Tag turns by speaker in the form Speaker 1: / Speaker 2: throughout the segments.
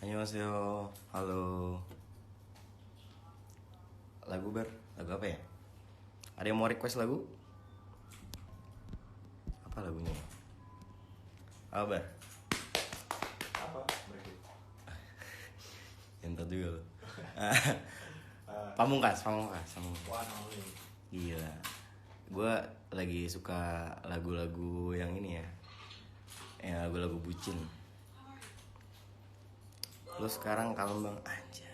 Speaker 1: Annyeonghaseyo, halo. Lagu lagu apa ya? Ada yang mau request lagu? Apa lagunya? Apa Bar?
Speaker 2: Apa? Berikut.
Speaker 1: Entar juga lo. Pamungkas.
Speaker 2: One only.
Speaker 1: Gila. Gue lagi suka lagu-lagu yang ini ya. Lagu-lagu bucin. Lu sekarang kalem bang, anjay.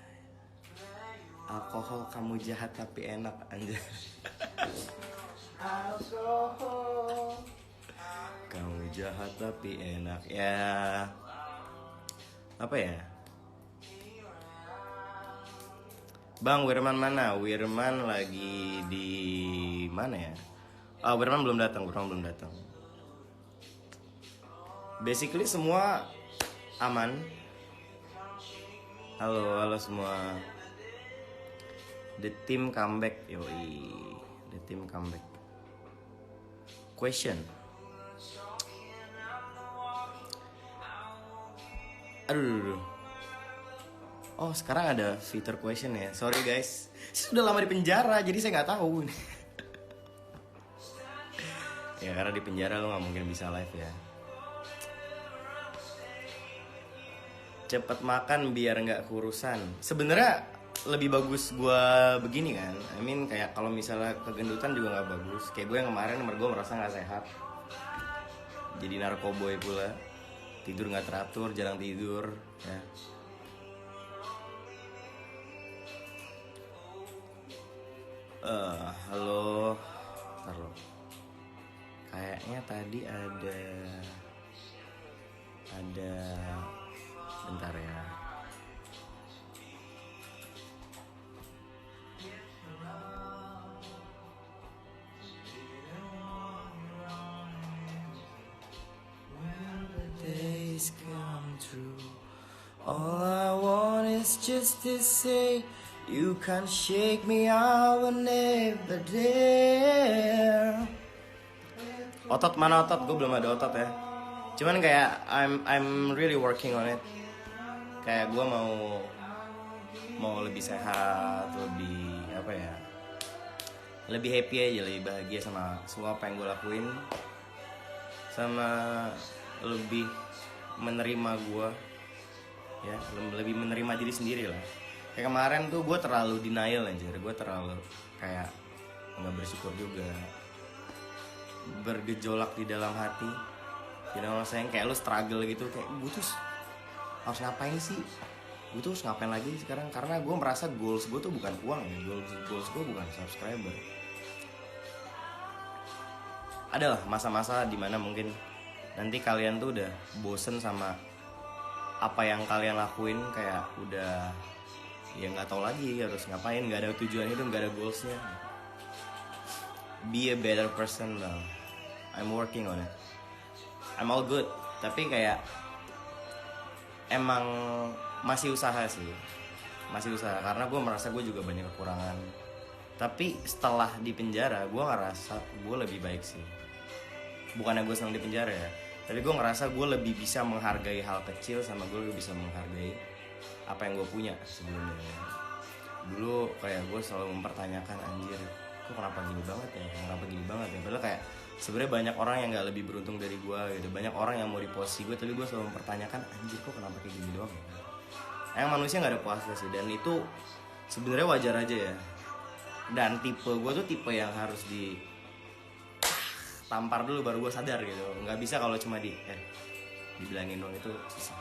Speaker 1: Alkohol kamu jahat tapi enak, anjay.
Speaker 2: Alkohol.
Speaker 1: Kamu jahat tapi enak ya. Apa ya? Bang Wirman mana? Wirman lagi di mana ya? Wirman belum datang. Basically semua aman. Halo semua. The team comeback, yoi. The team comeback. Question. Aduh. Oh sekarang ada fitur question ya. Sorry guys, sudah lama di penjara jadi saya nggak tahu. Ya karena di penjara lo nggak mungkin bisa live ya. Cepet makan biar nggak kurusan. Sebenarnya lebih bagus gue begini kan. I mean kayak kalau misalnya kegendutan juga nggak bagus. Kayak gue yang kemarin gue merasa nggak sehat. Jadi narkoboy pula. Tidur nggak teratur, jarang tidur. Ya. Halo. Ntar lo. Kayaknya tadi ada. Bentar ya. Days come true. All I want is just to say you can't shake me, I will never dare. Otot mana otot? Gue belum ada otot ya. Cuman kayak I'm really working on it. Kayak gue mau lebih sehat, lebih apa ya? Lebih happy aja, lebih bahagia sama semua apa yang gue lakuin. Sama lebih menerima gue. Ya, lebih menerima diri sendiri lah. Kayak kemarin tuh gue terlalu denial anjir. Gue terlalu kayak nggak bersyukur juga. Bergejolak di dalam hati. You know, sayang kayak lu struggle gitu. Kayak gue tuh harus ngapain sih? Gue tuh harus ngapain lagi sekarang? Karena gue merasa goals gue tuh bukan uang ya. Goals gue bukan subscriber. Adalah masa-masa dimana mungkin nanti kalian tuh udah bosen sama apa yang kalian lakuin. Kayak udah ya nggak tahu lagi harus ngapain, nggak ada tujuan hidup, nggak ada goalsnya. Be a better person lah. I'm working on it. I'm all good. Tapi kayak emang masih usaha sih. Masih usaha karena gue merasa gue juga banyak kekurangan. Tapi setelah di penjara gue ngerasa gue lebih baik sih. Bukannya gue senang di penjara ya, tapi gue ngerasa gue lebih bisa menghargai hal kecil sama gue lebih bisa menghargai apa yang gue punya sebelumnya. Dulu kayak gue selalu mempertanyakan anjir, kok kenapa gini banget ya, padahal kayak sebenarnya banyak orang yang nggak lebih beruntung dari gue gitu. Banyak orang yang mau di posisi gue, tapi gue selalu mempertanyakan anjir kok kenapa kayak gini doang ya. Emang manusia nggak ada puasnya sih, dan itu sebenarnya wajar aja ya. Dan tipe gue tuh tipe yang harus tampar dulu baru gue sadar gitu. Nggak bisa kalau cuma dibilangin dong, itu susah.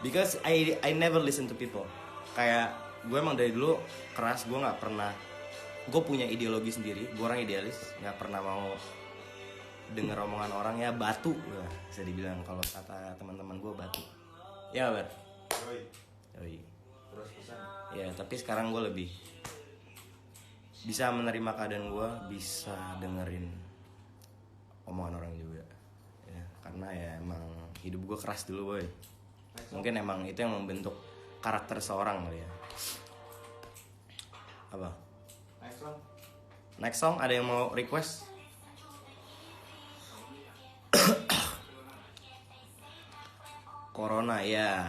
Speaker 1: Because I never listen to people. Kayak gue emang dari dulu keras, gue nggak pernah. Gue punya ideologi sendiri, gue orang idealis, nggak pernah mau denger omongan orang ya batu. Wah, bisa dibilang kalau kata teman-teman gue batu. Ya Ber. Yoi.
Speaker 2: Terus pesan.
Speaker 1: Ya tapi sekarang gue lebih bisa menerima keadaan gue, bisa dengerin omongan orang juga ya, karena ya emang hidup gue keras dulu boy. Mungkin emang itu yang membentuk karakter seorang kali ya. Apa? Next song ada yang mau request? Corona ya.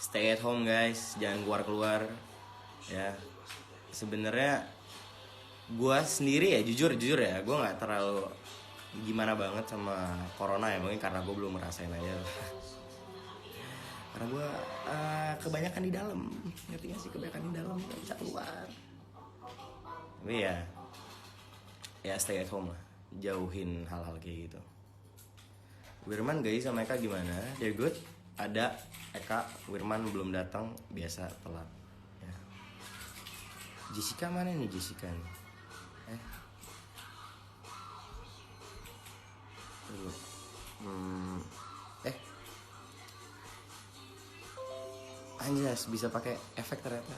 Speaker 1: stay at home guys, jangan keluar ya. Sebenarnya gue sendiri ya jujur ya, gue nggak terlalu gimana banget sama corona ya, mungkin karena gue belum ngerasain aja. Karena gue kebanyakan di dalam, ngerti gak sih, kebanyakan di dalam nggak bisa keluar. Tapi ya stay at home lah, jauhin hal-hal kayak gitu. Wirman guys sama Eka gimana? They're good. Ada Eka, Wirman belum datang, biasa telat. Ya. Jessica mana nih Jessica nih? Tunggu. Anjas bisa pakai efek ternyata.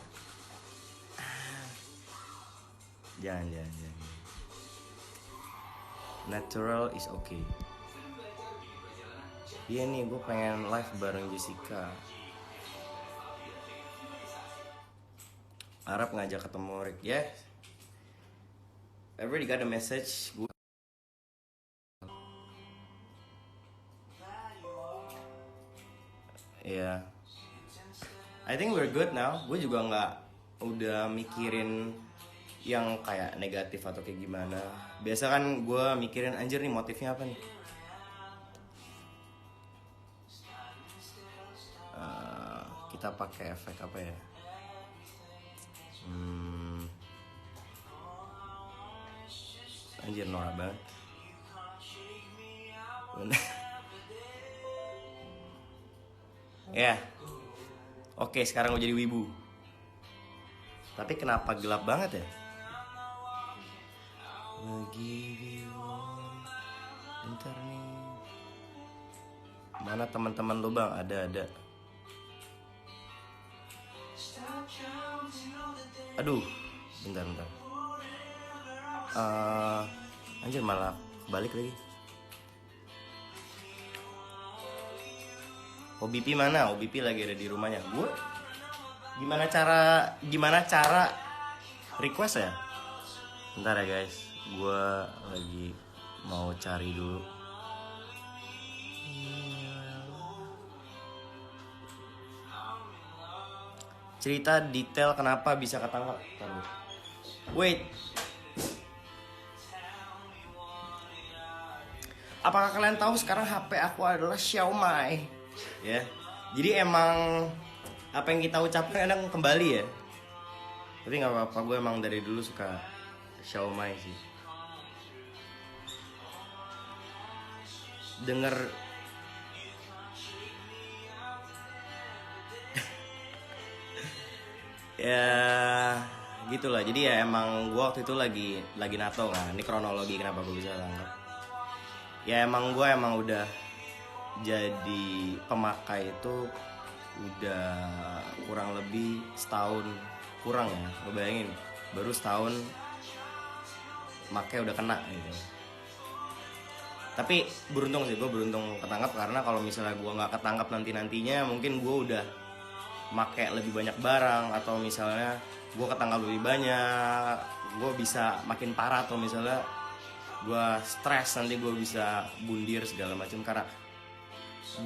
Speaker 1: Jangan. Natural is okay. Iya nih, gue pengen live bareng Jessica. Arab ngajak ketemu Rick, ya. I already got a message. Yeah. I think we're good now. Gue juga nggak udah mikirin yang kayak negatif atau kayak gimana. Biasa kan gue mikirin anjir nih motifnya apa nih. Kita pakai efek apa ya? Anjir norak banget. Ya. Oke, sekarang gue jadi wibu. Tapi kenapa gelap banget ya? Bentar nih. Mana teman-teman lu bang? Ada. Aduh, bentar. Anjir malah balik lagi. OBP mana? OBP lagi ada di rumahnya. Gue gimana cara request ya? Bentar ya guys, gue lagi mau cari dulu. Cerita detail kenapa bisa ketangkap. Wait. Apakah kalian tahu sekarang HP aku adalah Xiaomi? Ya. Jadi emang apa yang kita ucapkan kadang kembali ya. Tapi nggak apa-apa, gue emang dari dulu suka Xiaomi sih. Denger ya gitulah. Jadi ya emang gue waktu itu lagi nato kan. Ini kronologi kenapa gue bisa tangkap. Ya emang gue udah jadi pemakai itu udah kurang lebih setahun kurang ya. Lo bayangin baru setahun makanya udah kena gitu. Tapi beruntung sih, gue beruntung ketangkap. Karena kalau misalnya gue nggak ketangkap nantinya mungkin gue udah make lebih banyak barang, atau misalnya gue ketangkap lebih banyak, gue bisa makin parah, atau misalnya gue stres nanti gue bisa bundir segala macam. Karena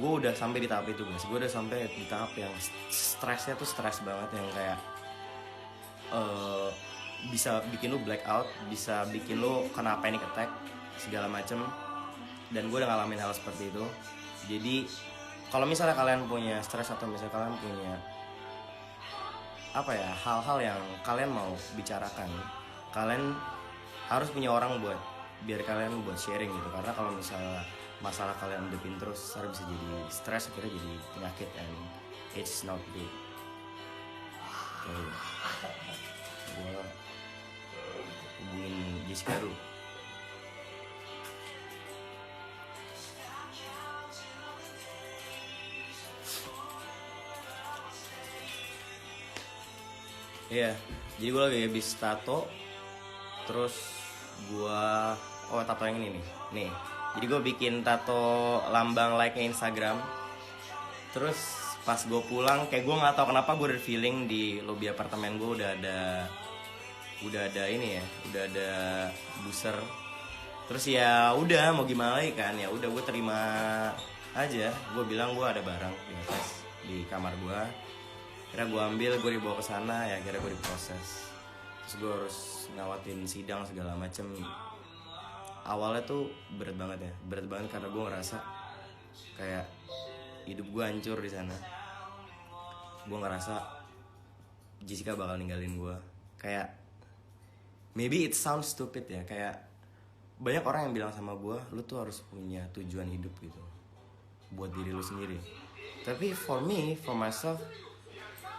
Speaker 1: gue udah sampai di tahap itu guys, gue udah sampai di tahap yang stresnya tuh stres banget, yang kayak bisa bikin lu blackout, bisa bikin lu kena panic attack segala macem. Dan gue udah ngalamin hal seperti itu. Jadi kalau misalnya kalian punya stres, atau misalnya kalian punya apa ya, hal-hal yang kalian mau bicarakan, kalian harus punya orang buat biar kalian buat sharing gitu. Karena kalau misalnya masalah kalian endepin terus, bisa jadi stres, akhirnya jadi penyakit, and it's not good. Gue hubungin Jessica dulu. Iya, jadi gue lagi habis tato. Terus gue tato yang ini nih. Jadi gue bikin tato lambang like-nya Instagram. Terus pas gue pulang, kayak gue nggak tahu kenapa gue ada feeling di lobi apartemen gue udah ada ini ya, udah ada booster. Terus ya udah mau gimana lagi kan, ya udah gue terima aja. Gue bilang gue ada barang di atas. di kamar gue. Akhirnya gue ambil, gue dibawa ke sana, ya akhirnya gue diproses. Terus gue harus ngawatin sidang segala macem. Awalnya tuh berat banget karena gue ngerasa kayak hidup gue hancur di sana. Gue ngerasa Jessica bakal ninggalin gue. Kayak maybe it sounds stupid ya, kayak banyak orang yang bilang sama gue, lu tuh harus punya tujuan hidup gitu buat diri lu sendiri. Tapi for myself,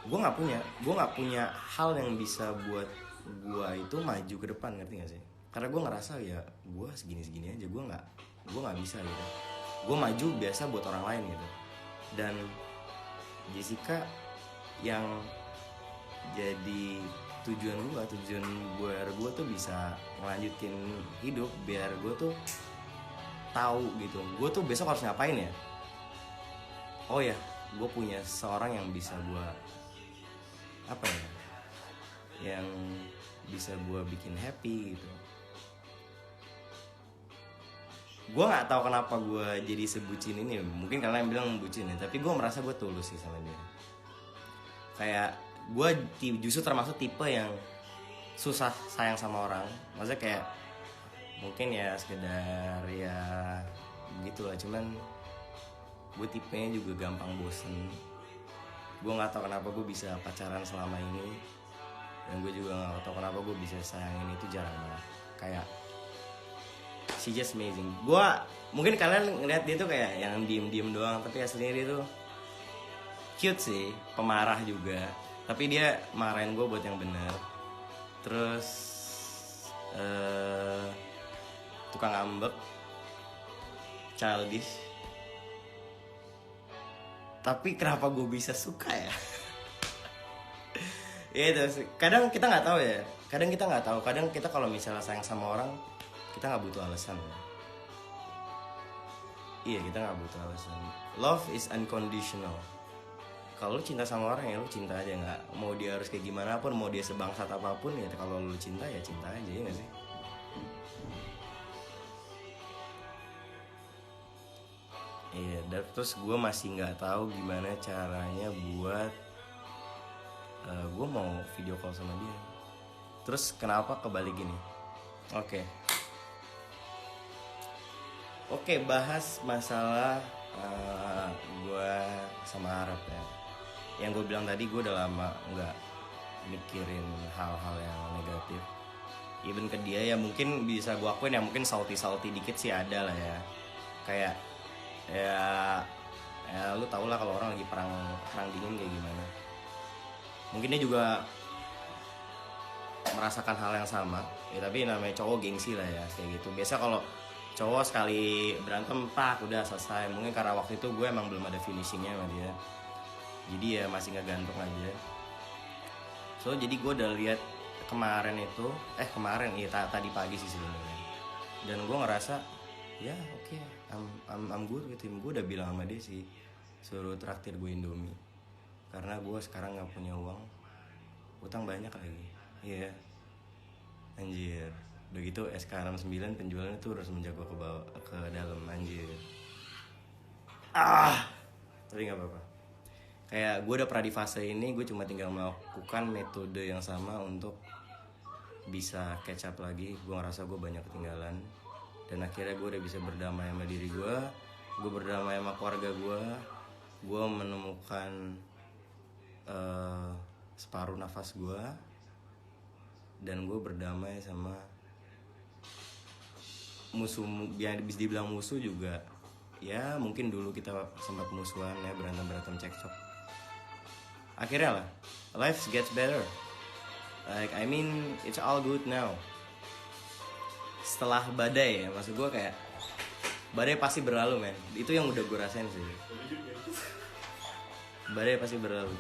Speaker 1: gue nggak punya hal yang bisa buat gue itu maju ke depan, ngerti gak sih? Karena gue ngerasa ya gue segini aja, gue nggak bisa gitu. Gue maju biasa buat orang lain gitu. Dan Jessica yang jadi tujuan gue tuh bisa ngelanjutin hidup, biar gue tuh tahu gitu, gue tuh besok harus ngapain ya. Oh ya, gue punya seorang yang bisa gue yang bisa gue bikin happy gitu. Gue nggak tahu kenapa gue jadi sebucin ini. Mungkin kalian bilang bucin ya, tapi gue merasa gue tulus sih sama dia. Kayak gue justru termasuk tipe yang susah sayang sama orang. Maksudnya kayak mungkin ya sekedar ya begitulah. Cuman gue tipenya juga gampang bosen. Gue nggak tahu kenapa gue bisa pacaran selama ini, dan gue juga nggak tahu kenapa gue bisa sayangin itu jarang banget. Kayak she just amazing. Gue mungkin kalian ngeliat dia tuh kayak yang diem doang, tapi aslinya dia tuh cute sih, pemarah juga. Tapi dia marahin gue buat yang benar. Terus tukang ngambek, childish. Tapi kenapa gue bisa suka ya? Ya itu. Kadang kita nggak tahu ya. Kadang kita kalau misalnya sayang sama orang, kita nggak butuh alasan. Iya, kita nggak butuh alasan. Love is unconditional. Kalau lu cinta sama orang ya lu cinta aja, nggak mau dia harus kayak gimana pun, mau dia sebangsat apapun ya. Kalau lu cinta ya cinta aja, ya nggak sih? Iya, dan terus gue masih nggak tahu gimana caranya buat gue mau video call sama dia. Terus kenapa kebalik gini? Oke, bahas masalah gue sama Arab ya. Yang gue bilang tadi, gue udah lama nggak mikirin hal-hal yang negatif. Even ke dia ya mungkin bisa gue akuin ya, mungkin salty dikit sih ada lah ya. Kayak ya lu tau lah kalau orang lagi perang dingin kayak gimana. Mungkin dia juga merasakan hal yang sama ya, tapi namanya cowok gengsi lah ya, kayak gitu. Biasa kalau cowok sekali berantem udah selesai. Mungkin karena waktu itu gue emang belum ada finishingnya sama dia, jadi ya masih ngegantung aja. So jadi gue udah lihat kemarin tadi pagi sih sebenarnya, dan gue ngerasa ya oke, I'm good with him. Gue udah bilang sama dia sih, suruh traktir gue Indomie, karena gue sekarang nggak punya uang, utang banyak lagi. Iya, anjir. Udah gitu SK69 penjualannya tuh harus menjaga ke dalam, anjir. Tapi nggak apa-apa. Kayak gue udah pernah di fase ini, gue cuma tinggal melakukan metode yang sama untuk bisa catch up lagi. Gue ngerasa gue banyak ketinggalan, dan akhirnya gue udah bisa berdamai sama diri gue berdamai sama keluarga gue menemukan separuh nafas gue, dan gue berdamai sama musuh. Yang bisa dibilang musuh juga ya, mungkin dulu kita sempat musuhan ya, berantem cekcok. Akhirnya lah, life gets better. Like I mean, it's all good now. Setelah badai ya, maksud gue kayak badai pasti berlalu, men. Itu yang udah gue rasain sih. Badai pasti berlalu.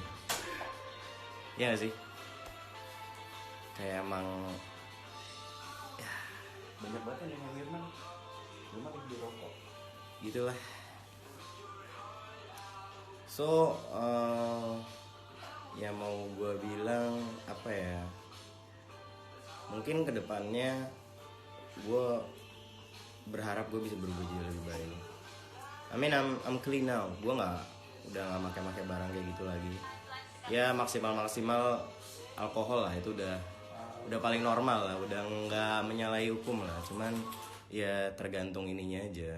Speaker 1: Ya gak sih? Kayak emang ya,
Speaker 2: Banyak banget yang Firman. Firman lagi di rokok.
Speaker 1: gitulah. So ya mau gue bilang apa ya, mungkin kedepannya gue berharap gue bisa berubah jadi lebih baik. I mean I'm clean now. Gue udah nggak pakai barang kayak gitu lagi. Ya maksimal alkohol lah, itu udah paling normal lah, udah nggak menyalahi hukum lah. Cuman ya tergantung ininya aja,